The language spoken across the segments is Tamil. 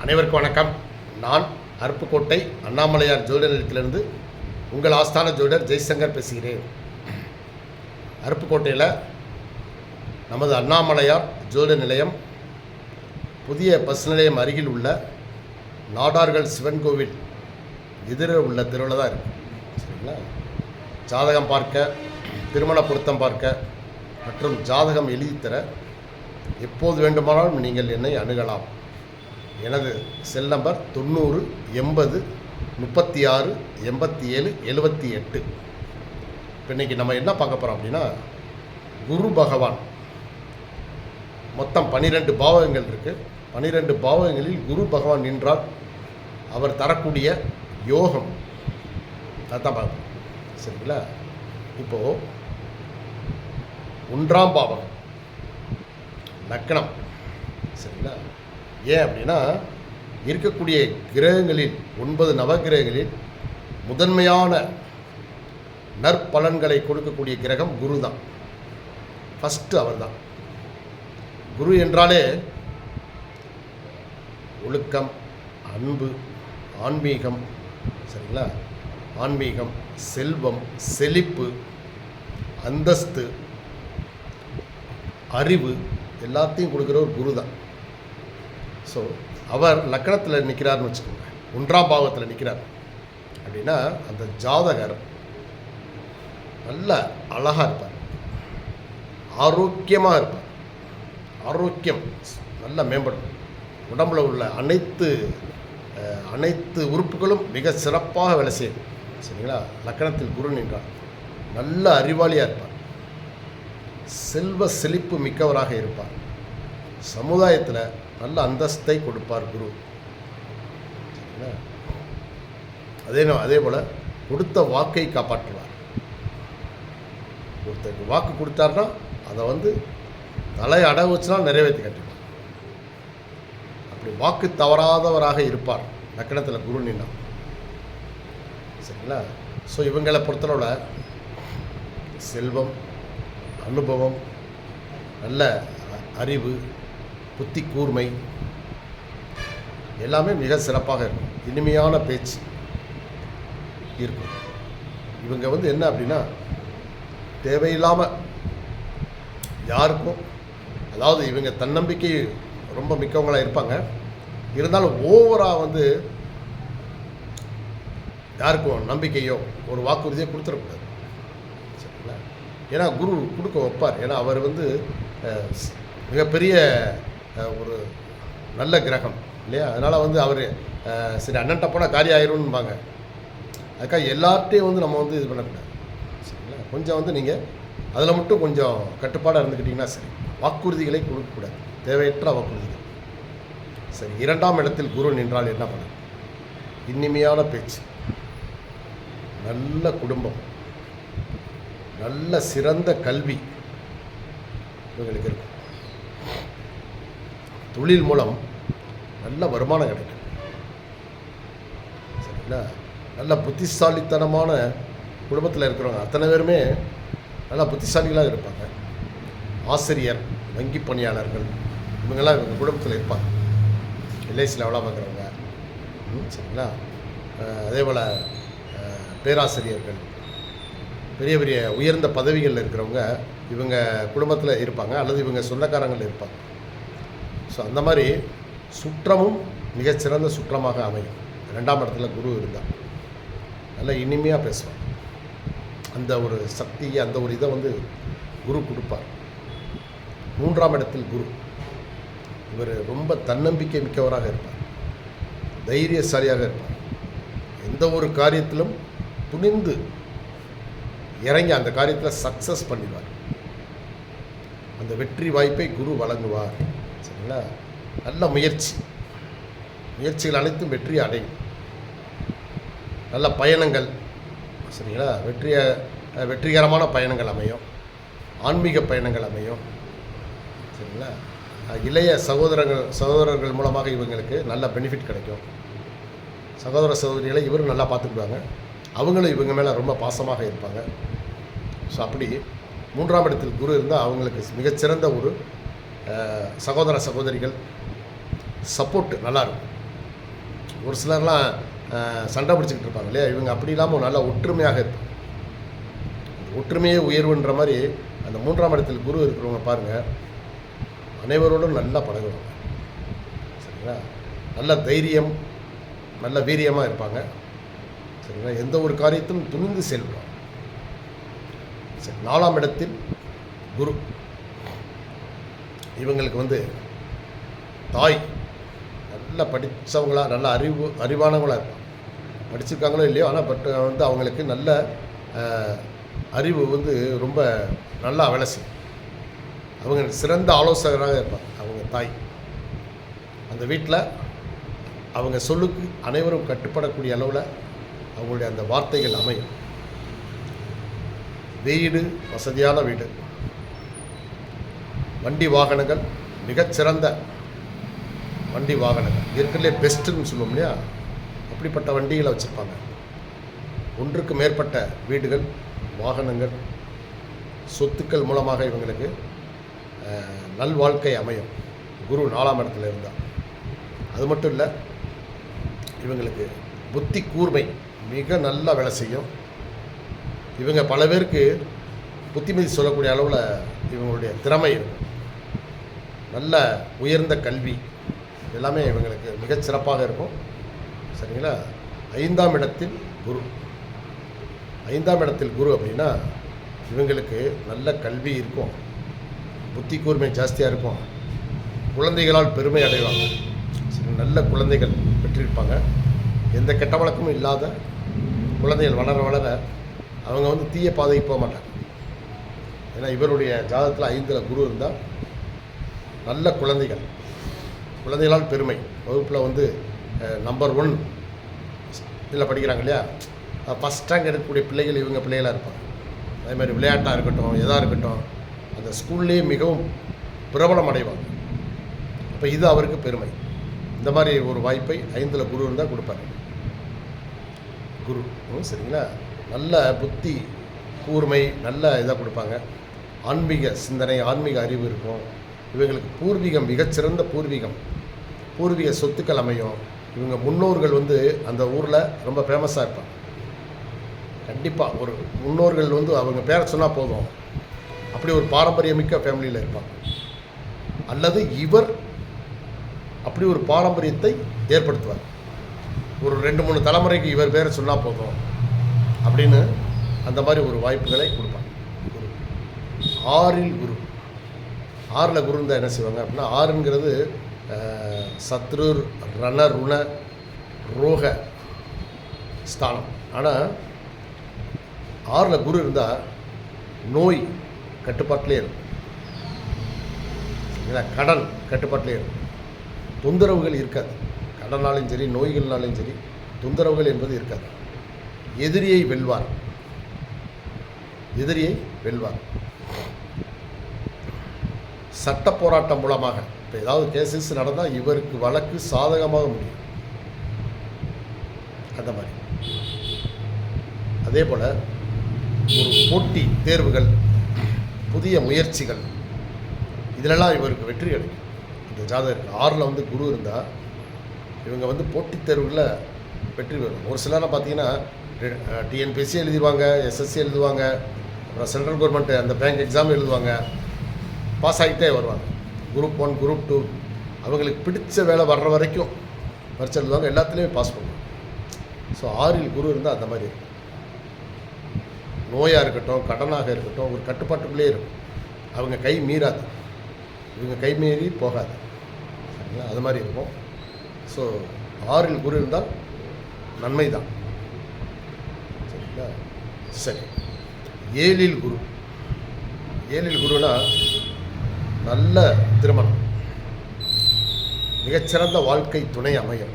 அனைவருக்கும் வணக்கம். நான் அருப்புக்கோட்டை அண்ணாமலையார் ஜோதிட நிலையத்திலிருந்து உங்கள் ஆஸ்தான ஜோதிடர் ஜெய்சங்கர் பேசுகிறேன். அருப்புக்கோட்டையில் நமது அண்ணாமலையார் ஜோதிட நிலையம் புதிய பஸ் நிலையம் அருகில் உள்ள நாடார்கள் சிவன் கோவில் எதிர உள்ள தெருவில் தான் இருக்குது. சரிங்களா? ஜாதகம் பார்க்க, திருமண பொருத்தம் பார்க்க மற்றும் ஜாதகம் எழுதி தர எப்போது வேண்டுமானாலும் நீங்கள் என்னை அணுகலாம். எனது செல் நம்பர் 90 80 36 87 78. இப்போ இன்றைக்கி நம்ம என்ன பார்க்க போகிறோம் அப்படின்னா, குரு பகவான் மொத்தம் 12 பாவகங்கள் இருக்குது. 12 பாவகங்களில் குரு பகவான் நின்றால் அவர் தரக்கூடிய யோகம் அதுதான் பார்க்கணும். சரிங்களா? இப்போது 1ஆம் பாவகம் லக்னம். சரிங்களா? ஏன் அப்படின்னா, இருக்கக்கூடிய கிரகங்களில் 9 நவகிரகங்களில் முதன்மையான நற்பலன்களை கொடுக்கக்கூடிய கிரகம் குரு தான். ஃபஸ்ட்டு அவர் தான். குரு என்றாலே ஒழுக்கம், அன்பு, ஆன்மீகம். சரிங்களா? ஆன்மீகம், செல்வம், செழிப்பு, அந்தஸ்து, அறிவு எல்லாத்தையும் கொடுக்குற ஒரு குரு தான். ஸோ அவர் லக்கணத்தில் நிற்கிறார்னு வச்சுக்கோங்க, 1ஆம் பாவத்தில் நிற்கிறார் அப்படின்னா அந்த ஜாதகர் நல்ல அழகாக இருப்பார், ஆரோக்கியமாக இருப்பார். ஆரோக்கியம் நல்லா மேம்படும். உடம்புல உள்ள அனைத்து உறுப்புகளும் மிக சிறப்பாக வேலை செய்யும். சரிங்களா? லக்கணத்தில் குரு நின்றார். நல்ல அறிவாளியாக இருப்பார், செல்வ செழிப்பு மிக்கவராக இருப்பார், சமுதாயத்தில் நல்ல அந்தஸ்தை கொடுப்பார் குரு. அதே போல் கொடுத்த வாக்கை காப்பாற்றுவார். ஒருத்தருக்கு வாக்கு கொடுத்தாருன்னா அதை தலையை அடகு வச்சுனால் நிறைவேற்றி கட்டுவார். அப்படி வாக்கு தவறாதவராக இருப்பார் லக்கணத்தில் குரு நின்னா. சரிங்களா? ஸோ இவங்களை பொறுத்தளவில் செல்வம், அனுபவம், நல்ல அறிவு, புத்தி கூர்மை எல்லாமே மிக சிறப்பாக இருக்கும். இனிமையான பேச்சு இருக்கும். இவங்க என்ன அப்படின்னா, தேவையில்லாமல் யாருக்கும், அதாவது இவங்க தன்னம்பிக்கை ரொம்ப மிக்கவங்களாக இருப்பாங்க. இருந்தாலும் ஓவராக யாருக்கும் நம்பிக்கையோ ஒரு வாக்குறுதியோ கொடுத்துடக்கூடாது. சரிங்களா? ஏன்னா குரு கொடுக்க வைப்பார். ஏன்னா அவர் மிகப்பெரிய ஒரு நல்ல கிரகம் இல்லையா? அதனால் அவர் சரி அண்ணன்ட்ட போனால் காரியம் ஆயிரும்பாங்க. அதுக்காக எல்லார்ட்டையும் நம்ம இது பண்ணக்கூடாது. சரிங்களா? கொஞ்சம் நீங்கள் அதில் மட்டும் கொஞ்சம் கட்டுப்பாடாக இருந்துக்கிட்டிங்கன்னா சரி. வாக்குறுதிகளை கொடுக்கக்கூடாது, தேவையற்ற வாக்குறுதிகள். சரி, 2ஆம் இடத்தில் குரு நின்றால் என்ன பண்ண? இனிமையான பேச்சு, நல்ல குடும்பம், நல்ல சிறந்த கல்வி இவங்களுக்கு இருக்கும். தொழில் மூலம் நல்ல வருமானம் கிடைக்கும். சரிங்களா? நல்ல புத்திசாலித்தனமான குடும்பத்தில் இருக்கிறவங்க அத்தனை பேருமே நல்லா புத்திசாலிகளாக இருப்பாங்க. ஆசிரியர், வங்கி பணியாளர்கள் இவங்கெல்லாம் இவங்க குடும்பத்தில் இருப்பாங்க. எல்ஐசியில் எவ்வளோ பார்க்குறவங்க. சரிங்களா? அதே போல் பேராசிரியர்கள், பெரிய பெரிய உயர்ந்த பதவிகளில் இருக்கிறவங்க இவங்க குடும்பத்தில் இருப்பாங்க, அல்லது இவங்க சொந்தக்காரங்கள் இருப்பாங்க. ஸோ அந்த மாதிரி சுற்றமும் மிகச்சிறந்த சுற்றமாக அமையும். 2ஆம் இடத்துல குரு இருந்தால் நல்லா இனிமையாக பேசுவார். அந்த ஒரு சக்தியை, அந்த ஒரு இதை குரு கொடுப்பார். 3ஆம் இடத்தில் குரு, இவர் ரொம்ப தன்னம்பிக்கை மிக்கவராக இருப்பார், தைரியசாலியாக இருப்பார். எந்த ஒரு காரியத்திலும் துணிந்து இறங்கி அந்த காரியத்தில் சக்ஸஸ் பண்ணிடுவார். அந்த வெற்றி வாய்ப்பை குரு வழங்குவார். சரிங்களா? நல்ல முயற்சிகள் அனைத்தும் வெற்றி அடையும். நல்ல பயணங்கள். சரிங்களா? வெற்றிகரமான பயணங்கள் அமையும், ஆன்மீக பயணங்கள் அமையும். சரிங்களா? இளைய சகோதரர்கள் மூலமாக இவங்களுக்கு நல்ல பெனிஃபிட் கிடைக்கும். சகோதரிகளை இவரும் நல்லா பார்த்துக்குவாங்க, அவங்களும் இவங்க மேலே ரொம்ப பாசமாக இருப்பாங்க. ஸோ அப்படி 3ஆம் இடத்தில் குரு இருந்தால் அவங்களுக்கு மிகச்சிறந்த ஒரு சகோதரிகள் சப்போர்ட்டு நல்லாயிருக்கும். ஒரு சிலர்லாம் சண்டை பிடிச்சிக்கிட்டு இருப்பாங்க இல்லையா, இவங்க அப்படி இல்லாமல் நல்லா ஒற்றுமையாக இருப்பாங்க. ஒற்றுமையே உயர்வுன்ற மாதிரி அந்த 3ஆம் இடத்தில் குரு இருக்கிறவங்க பாருங்கள், அனைவரோடும் நல்லா பழகுவாங்க. சரிங்களா, நல்ல தைரியம், நல்ல வீரியமாக இருப்பாங்க. சரிங்களா, எந்த ஒரு காரியத்தையும் துணிந்து செயல்படுவாங்க. சரி, 4ஆம் இடத்தில் குரு இவங்களுக்கு தாய் நல்லா படித்தவங்களா, நல்ல அறிவானவங்களாக இருப்பாங்க. படிச்சிருக்காங்களோ இல்லையோ, ஆனால் அவங்களுக்கு நல்ல அறிவு ரொம்ப நல்லா வேலை செய்யும். அவங்க சிறந்த ஆலோசகராக இருப்பாங்க அவங்க தாய். அந்த வீட்டில் அவங்க சொல்லுக்கு அனைவரும் கட்டுப்படக்கூடிய அளவில் அவங்களுடைய அந்த வார்த்தைகள் அமையும். வீடு வசதியான வீடு, வண்டி வாகனங்கள் மிகச்சிறந்த வண்டி வாகனங்கள், இருக்கிறதுலே பெஸ்ட்டுன்னு சொல்லுவோம் இல்லையா, அப்படிப்பட்ட வண்டிகளை வச்சுருப்பாங்க. ஒன்றுக்கு மேற்பட்ட வீடுகள், வாகனங்கள், சொத்துக்கள் மூலமாக இவங்களுக்கு நல்வாழ்க்கை அமையும். குரு 4ஆம் இடத்துல இருந்தால். அது மட்டும் இல்லை, இவங்களுக்கு புத்தி கூர்மை மிக நல்லா வேலை செய்யும். இவங்க பல பேருக்கு புத்திமதி சொல்லக்கூடிய அளவில் இவங்களுடைய திறமை இருக்கும். நல்ல உயர்ந்த கல்வி எல்லாமே இவங்களுக்கு மிகச்சிறப்பாக இருக்கும். சரிங்களா, 5ஆம் இடத்தில் குரு. 5ஆம் இடத்தில் குரு அப்படின்னா இவங்களுக்கு நல்ல கல்வி இருக்கும், புத்தி கூர்மை ஜாஸ்தியாக இருக்கும், குழந்தைகளால் பெருமை அடைவாங்க. சரி, நல்ல குழந்தைகள் பெற்றிருப்பாங்க. எந்த கெட்ட வழக்கமும் இல்லாத குழந்தைகள் வளர வளர அவங்க தீய பாதைக்கு போக மாட்டாங்க. ஏன்னா இவருடைய ஜாதகத்தில் 5ல் குரு இருந்தால் நல்ல குழந்தைகளால் பெருமை. வகுப்பில் நம்பர் 1 இதில் படிக்கிறாங்க இல்லையா, ஃபஸ்ட் ரேங்க் எடுக்கக்கூடிய பிள்ளைகள் இவங்க பிள்ளைகளாக இருப்பாங்க. அதே மாதிரி விளையாட்டாக இருக்கட்டும், எதாக இருக்கட்டும், அந்த ஸ்கூல்லேயே மிகவும் பிரபலம் அடைவாங்க. அப்போ இது அவருக்கு பெருமை. இந்த மாதிரி ஒரு வாய்ப்பை 5ல் குரு இருந்தால் கொடுப்பார் குரு. சரிங்களா, நல்ல புத்தி கூர்மை, நல்ல இதாக கொடுப்பாங்க. ஆன்மீக சிந்தனை, ஆன்மீக அறிவு இருக்கும். இவங்களுக்கு பூர்வீகம், மிகச்சிறந்த பூர்வீக சொத்துக்கள் அமையும். இவங்க முன்னோர்கள் அந்த ஊரில் ரொம்ப ஃபேமஸாக இருப்பாங்க. கண்டிப்பாக ஒரு முன்னோர்கள் அவங்க பேரை சொன்னால் போதும், அப்படி ஒரு பாரம்பரியமிக்க ஃபேமிலியில் இருப்பாங்க. அல்லது இவர் அப்படி ஒரு பாரம்பரியத்தை ஏற்படுத்துவார். ஒரு 2-3 தலைமுறைக்கு இவர் பேரை சொன்னால் போதும் அப்படின்னு அந்த மாதிரி ஒரு வாய்ப்புகளை கொடுப்பாங்க குரு. 6ல் குரு. 6ல் குரு இருந்தால் என்ன செய்வாங்க அப்படின்னா, 6ங்கிறது சத்ரு ரண ருண ரோக ஸ்தானம். ஆனால் 6ல் குரு இருந்தால் நோய் கட்டுப்பாட்டிலே இருக்கும். கடன் கட்டுப்பாட்டிலே இருக்கும். தொந்தரவுகள் இருக்காது. கடனாலும் சரி, நோய்கள்னாலும் சரி, தொந்தரவுகள் என்பது இருக்காது. எதிரியை வெல்வார். சட்ட போராட்டம் மூலமாக இப்போ ஏதாவது கேசஸ் நடந்தால் இவருக்கு வழக்கு சாதகமாக முடியும். அந்த மாதிரி. அதே போல் ஒரு போட்டி தேர்வுகள், புதிய முயற்சிகள், இதிலெல்லாம் இவருக்கு வெற்றி கிடைக்கும். இந்த ஜாதகருக்கு 6ல் குரு இருந்தால் இவங்க போட்டித் தேர்வுகளில் வெற்றி பெறும். ஒரு சிலர்லாம் பார்த்தீங்கன்னா டிஎன்பிஎஸ்சி எழுதிடுவாங்க, எஸ்எஸ்சி எழுதுவாங்க, அப்புறம் சென்ட்ரல் கவர்மெண்ட் அந்த பேங்க் எக்ஸாம் எழுதுவாங்க, பாஸ் ஆகிட்டே வருவாங்க. குரூப் 1, குரூப் 2 அவங்களுக்கு பிடிச்ச வேலை வர்ற வரைக்கும் பரிட்சை எழுதுவாங்க, எல்லாத்துலேயுமே பாஸ் பண்ணுவாங்க. ஸோ 6ல் குரு இருந்தால் அந்த மாதிரி இருக்கும். நோயாக இருக்கட்டும், கடனாக இருக்கட்டும், ஒரு கட்டுப்பாட்டுக்குள்ளே இருக்கும். அவங்க கை மீறாது, இவங்க கை மீறி போகாது. சரிங்களா, அது மாதிரி இருக்கும். ஸோ 6ல் குரு இருந்தால் நன்மை தான். சரிங்களா, சரி. 7ல் குரு. 7ல் குருனா நல்ல திருமணம், மிகச்சிறந்த வாழ்க்கை துணை அமையும்.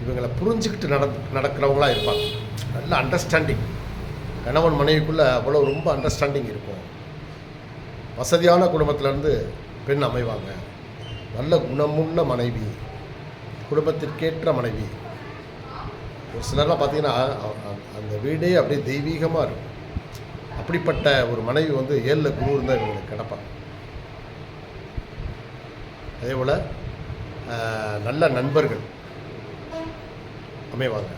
இவங்களை புரிஞ்சுக்கிட்டு நடக்கிறவங்களாக இருப்பாங்க. நல்ல அண்டர்ஸ்டாண்டிங், கணவன் மனைவிக்குள்ளே அவ்வளோ ரொம்ப அண்டர்ஸ்டாண்டிங் இருக்கும். வசதியான குடும்பத்திலேருந்து பெண் அமைவாங்க. நல்ல குணமுள்ள மனைவி, குடும்பத்திற்கேற்ற மனைவி. ஒரு சிலர்லாம் பார்த்தீங்கன்னா அந்த வீடே அப்படியே தெய்வீகமாக இருக்கும். அப்படிப்பட்ட ஒரு மனைவி 7ல் குரு இருந்தால் இவங்களுக்கு கிடப்பாங்க. அதே போல் நல்ல நண்பர்கள், அமைவாங்க.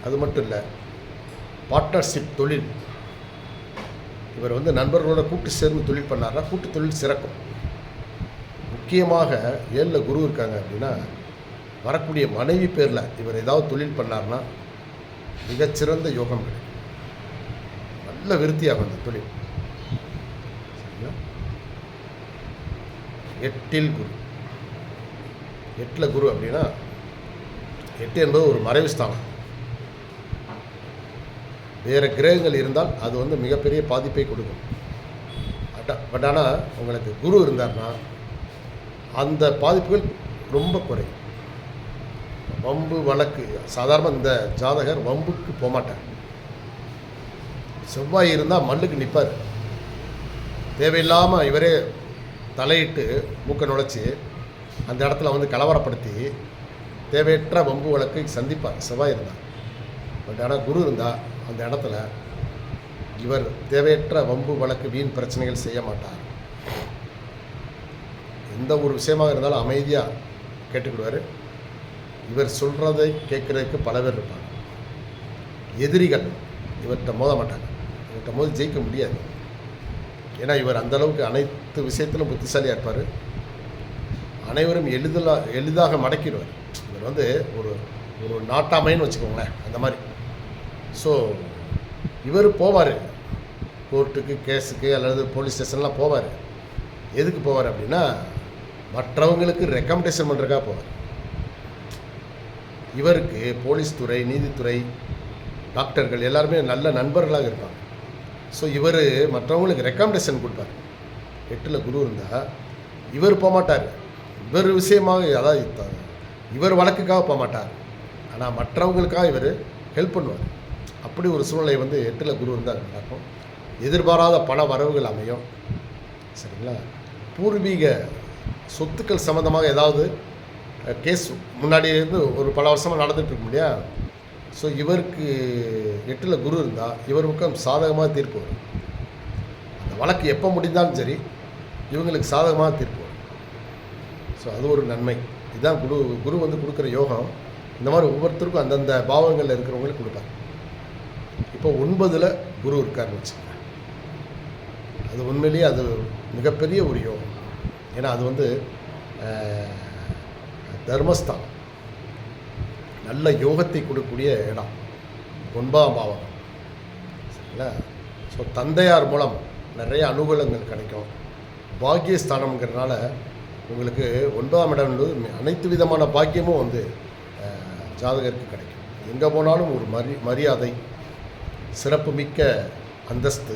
அது மட்டும் இல்லை, பார்ட்னர்ஷிப் தொழில், இவர் வந்து நண்பர்களோட கூட்டு சேர்ந்து தொழில் பண்ணார்னா கூட்டு தொழில் சிறக்கும். முக்கியமாக 7ல் குரு இருக்காங்க அப்படின்னா, வரக்கூடிய மனைவி பேரில் இவர் ஏதாவது தொழில் பண்ணார்னா மிகச்சிறந்த யோகம் கிடைக்கும். நல்ல விருத்தியாகும் அந்த தொழில். சரிங்களா? 8ல் குரு. 8ல் குரு அப்படின்னா, 8 என்பது ஒரு மறைவு ஸ்தானம். வேறு கிரகங்கள் இருந்தால் அது வந்து மிகப்பெரிய பாதிப்பை கொடுக்கும். பட் ஆனால் உங்களுக்கு குரு இருந்தார்னா அந்த பாதிப்புகள் ரொம்ப குறையும். வம்பு வழக்கு, சாதாரண இந்த ஜாதகர் வம்புக்கு போகமாட்டார். செவ்வாய் இருந்தால் மல்லுக்கு நிற்பார். தேவையில்லாமல் இவரே தலையிட்டு மூக்க நுழைச்சி அந்த இடத்துல வந்து கலவரப்படுத்தி தேவையற்ற வம்பு வழக்கை சந்திப்பார் செவ்வாய் இருந்தால். பட் ஆனால் குரு இருந்தால் அந்த இடத்துல இவர் தேவையற்ற வம்பு வழக்கு வீண் பிரச்சனைகள் செய்ய மாட்டார். எந்த ஒரு விஷயமாக இருந்தாலும் அமைதியாக கேட்டுக்கிடுவார். இவர் சொல்கிறதை கேட்குறதுக்கு பல பேர் இருப்பாங்க. எதிரிகள் இவர்கிட்ட மோத மாட்டாங்க. இவர்கிட்ட மோதி ஜெயிக்க முடியாது. ஏன்னா இவர் அந்தளவுக்கு அனைத்து விஷயத்திலும் புத்திசாலியாக இருப்பார். அனைவரும் எளிதாக மடக்கிடுவார். இவர் வந்து ஒரு ஒரு நாட்டாமைன்னு வச்சுக்கோங்களேன், அந்த மாதிரி. ஸோ இவர் போவார் கோர்ட்டுக்கு, கேஸுக்கு அல்லது போலீஸ் ஸ்டேஷன்லாம் போவார். எதுக்கு போவார் அப்படின்னா, மற்றவங்களுக்கு ரெக்கமெண்டேஷன் பண்ணுறதுக்காக போவார். இவருக்கு போலீஸ் துறை, நீதித்துறை, டாக்டர்கள் எல்லாருமே நல்ல நண்பர்களாக இருப்பாங்க. ஸோ இவர் மற்றவங்களுக்கு ரெக்கமெண்டேஷன் கொடுப்பார். 8ல் குரு இருந்தால் இவர் போகமாட்டார். இவர் விஷயமாக, அதாவது இவர் வழக்குக்காக போகமாட்டார், ஆனால் மற்றவங்களுக்காக இவர் ஹெல்ப் பண்ணுவார். அப்படி ஒரு சூழ்நிலை வந்து 8ல் குரு இருந்தால் நடக்கும். எதிர்பாராத பண வரவுகள் அமையும். சரிங்களா? பூர்வீக சொத்துக்கள் சம்மந்தமாக ஏதாவது கேஸ் முன்னாடி இருந்து ஒரு பல வருஷமாக நடந்துகிட்ருக்க முடியா. ஸோ இவருக்கு 8ல் குரு இருந்தால் இவர் பக்கம் சாதகமாக தீர்ப்பு வரும். அந்த வழக்கு எப்போ முடிந்தாலும் சரி இவங்களுக்கு சாதகமாக தீர்ப்பு வரும். ஸோ அது ஒரு நன்மை. இதுதான் குரு வந்து கொடுக்குற யோகம். இந்த மாதிரி ஒவ்வொருத்தருக்கும் அந்தந்த பாவங்களில் இருக்கிறவங்களுக்கு கொடுப்பார். இப்போ 9ல் குரு இருக்காருன்னு வச்சுக்கோங்க. அது உண்மையிலேயே அது மிகப்பெரிய ஒரு யோகம். ஏன்னா அது வந்து தர்மஸ்தானம், நல்ல யோகத்தை கொடுக்கக்கூடிய இடம், 9ஆம் பாவம். சரிங்களா? ஸோ தந்தையார் மூலம் நிறைய அனுகூலங்கள் கிடைக்கும். பாக்கியஸ்தானம்ங்கிறதுனால உங்களுக்கு 9ஆம் இடம் என்பது அனைத்து விதமான பாக்கியமும் வந்து ஜாதகருக்கு கிடைக்கும். எங்கே போனாலும் ஒரு மரியாதை, சிறப்புமிக்க அந்தஸ்து,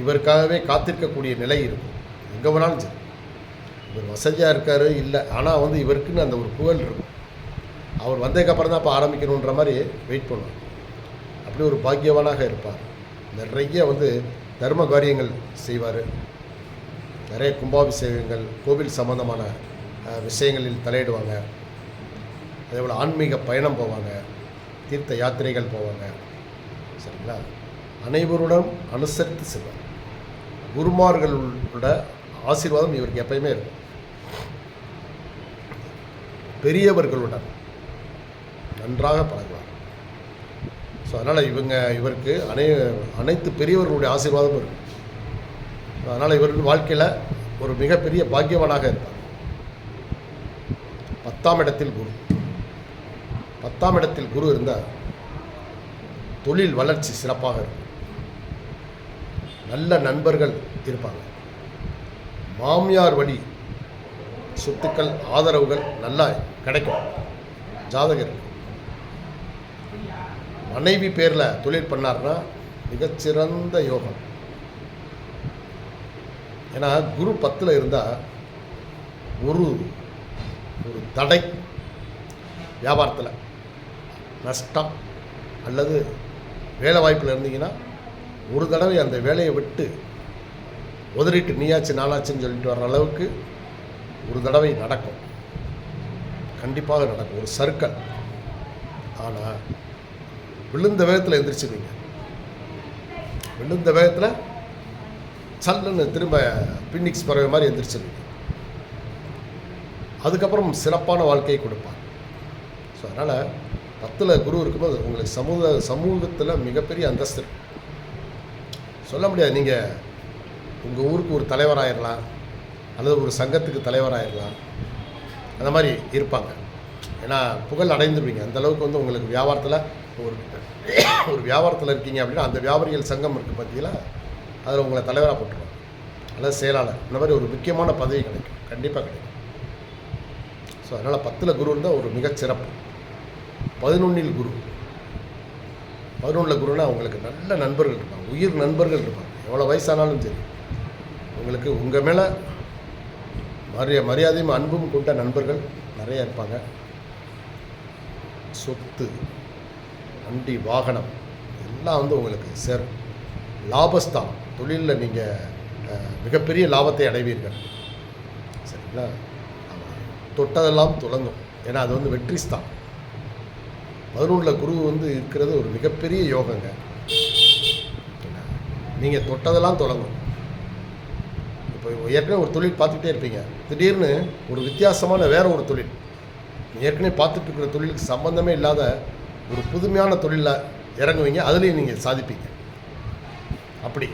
இவருக்காகவே காத்திருக்கக்கூடிய நிலை இருக்கும். எங்கே போனாலும் சரி, இவர் வசதியாக இருக்கார் இல்லை, ஆனால் வந்து இவருக்குன்னு அந்த ஒரு புகழ் இருக்கும். அவர் வந்ததுக்கப்புறம் தான் இப்போ ஆரம்பிக்கணுன்ற மாதிரி வெயிட் பண்ணுவார். அப்படி ஒரு பாக்கியவானாக இருப்பார். நிறைய வந்து தர்ம காரியங்கள் செய்வார். நிறைய கும்பாபிஷேகங்கள், கோவில் சம்பந்தமான விஷயங்களில் தலையிடுவாங்க. அதேபோல் ஆன்மீக பயணம் போவாங்க, தீர்த்த யாத்திரைகள் போவாங்க. சரிங்களா? அனைவருடன் அனுசரித்து செல்வார். குருமார்களோட ஆசீர்வாதம் இவருக்கு எப்பயுமே இருக்கும். பெரியவர்களுடன் நன்றாக பழகுவார். ஸோ அதனால் இவருக்கு அனைத்து பெரியவர்களுடைய ஆசீர்வாதமும் இருக்கும். அதனால் இவர்கள் வாழ்க்கையில் ஒரு மிகப்பெரிய பாக்கியவானாக இருப்பார். 10ஆம் இடத்தில் குரு. 10ஆம் இடத்தில் குரு இருந்தால் தொழில் வளர்ச்சி சிறப்பாக இருக்கும். நல்ல நண்பர்கள் இருப்பாங்க. மாமியார் வழி சொத்துக்கள், ஆதரவுகள் நல்லா கிடைக்கும் ஜாதகருக்கு. மனைவி பேரில் தொழில் பண்ணார்னா மிகச்சிறந்த யோகம். ஏன்னா குரு 10ல் இருந்தால் ஒரு தடை, வியாபாரத்தில் நஷ்டம் அல்லது வேலை வாய்ப்பில் இருந்தீங்கன்னா ஒரு தடவை அந்த வேலையை விட்டு உதறிட்டு நீயாச்சு நானாச்சுன்னு சொல்லிட்டு வர்ற அளவுக்கு ஒரு தடவை நடக்கும். கண்டிப்பாக நடக்கும், ஒரு சர்க்கிள். ஆனால் விழுந்த வேகத்தில் எந்திரிச்சிருவீங்க. விழுந்த வேகத்தில் சல்லுன்னு திரும்ப பின்னிக்ஸ் பறவை மாதிரி எந்திரிச்சிருவீங்க. அதுக்கப்புறம் சிறப்பான வாழ்க்கையை கொடுப்பார். ஸோ அதனால் 10ல் குரு இருக்கும்போது உங்களுக்கு சமூகத்தில் மிகப்பெரிய அந்தஸ்து இருக்கு. சொல்ல முடியாது. நீங்கள் உங்கள் ஊருக்கு ஒரு தலைவராகிடலாம், அல்லது ஒரு சங்கத்துக்கு தலைவராகிடலாம், அந்த மாதிரி இருப்பாங்க. ஏன்னா புகழ் அடைந்துருவீங்க. அந்தளவுக்கு வந்து உங்களுக்கு வியாபாரத்தில் ஒரு ஒரு வியாபாரத்தில் இருக்கீங்க அப்படின்னா அந்த வியாபாரிகள் சங்கம் இருக்குது பார்த்தீங்களா, அதில் உங்களை தலைவராக போட்டுருவாங்க, அல்லது செயலாளர். இந்த மாதிரி ஒரு முக்கியமான பதவி கிடைக்கும், கண்டிப்பாக கிடைக்கும். ஸோ அதனால் 10ல் குரு இருந்தால் ஒரு மிகச்சிறப்பு. 11ல் குரு. 11ல் குருன்னா உங்களுக்கு நல்ல நண்பர்கள் இருப்பாங்க, உயிர் நண்பர்கள் இருப்பாங்க. எவ்வளோ வயசானாலும் சரி உங்களுக்கு உங்கள் மேலே மரியாதையும் அன்பும் கொண்ட நண்பர்கள் நிறைய இருப்பாங்க. சொத்து, வண்டி, வாகனம் எல்லாம் வந்து உங்களுக்கு சேரும். லாபஸ்தானம், தொழிலில் நீங்கள் மிகப்பெரிய லாபத்தை அடைவீர்கள். சரிங்களா? தொட்டதெல்லாம் துலங்கும். ஏன்னா அது வந்து வெற்றி ஸ்தானம். 11ல் குரு வந்து இருக்கிறது ஒரு மிகப்பெரிய யோகங்க. நீங்கள் தொட்டதெல்லாம் தொடங்கும். இப்போ ஏற்கனவே ஒரு தொழில் பார்த்துக்கிட்டே இருப்பீங்க, திடீர்னு ஒரு வித்தியாசமான வேற ஒரு தொழில், ஏற்கனவே பார்த்துட்டு இருக்கிற தொழிலுக்கு சம்பந்தமே இல்லாத ஒரு புதுமையான தொழிலில் இறங்குவீங்க, அதுலேயும் நீங்கள் சாதிப்பீங்க. அப்படி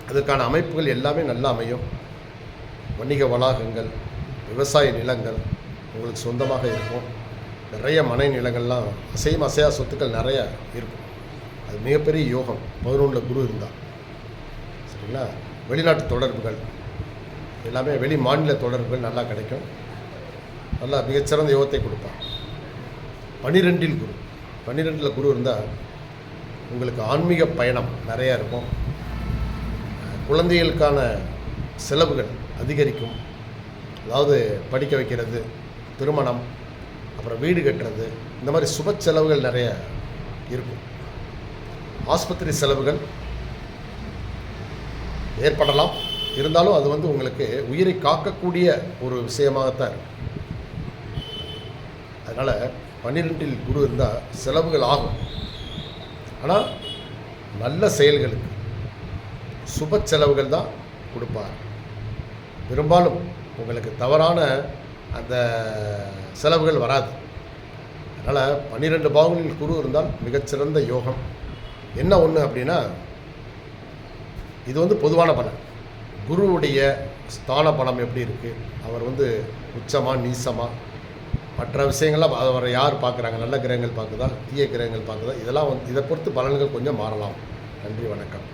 அதுக்கான அமைப்புகள் எல்லாமே நல்லா அமையும். வணிக வளாகங்கள், விவசாய நிலங்கள் உங்களுக்கு சொந்தமாக இருக்கும். நிறைய மனை நிலங்கள்லாம் அசையும் அசையா சொத்துக்கள் நிறைய இருக்கும். அது மிகப்பெரிய யோகம் 11ல் குரு இருந்தால். சரிங்களா? வெளிநாட்டு தொடர்புகள் எல்லாமே, வெளி மாநில தொடர்புகள் நல்லா கிடைக்கும். நல்லா மிகச்சிறந்த யோகத்தை கொடுப்பார். 12ல் குரு. 12ல் குரு இருந்தால் உங்களுக்கு ஆன்மீக பயணம் நிறையா இருக்கும். குழந்தைகளுக்கான செலவுகள் அதிகரிக்கும். அதாவது படிக்க வைக்கிறது, திருமணம், அப்புறம் வீடு கட்டுறது, இந்த மாதிரி சுப செலவுகள் நிறைய இருக்கும். ஆஸ்பத்திரி செலவுகள் ஏற்படலாம். இருந்தாலும் அது வந்து உங்களுக்கு உயிரை காக்கக்கூடிய ஒரு விஷயமாகத்தான் இருக்கும். அதனால் 12ல் குரு இருந்தால் செலவுகள் ஆகும். ஆனால் நல்ல செயல்களுக்கு சுப செலவுகள் தான் கொடுப்பார். பெரும்பாலும் உங்களுக்கு தவறான அந்த செலவுகள் வராது. அதனால் 12 பாவங்களில் குரு இருந்தால் மிகச்சிறந்த யோகம். என்ன ஒன்று அப்படின்னா, இது வந்து பொதுவான பலன். குருவுடைய ஸ்தான பலம் எப்படி இருக்குது, அவர் வந்து உச்சமாக நீசமாக, மற்ற விஷயங்கள்லாம் அவரை யார் பார்க்குறாங்க, நல்ல கிரகங்கள் பார்க்குதா, தீய கிரகங்கள் பார்க்குதா, இதெல்லாம் வந்து இதை பொறுத்து பலன்கள் கொஞ்சம் மாறலாம். நன்றி, வணக்கம்.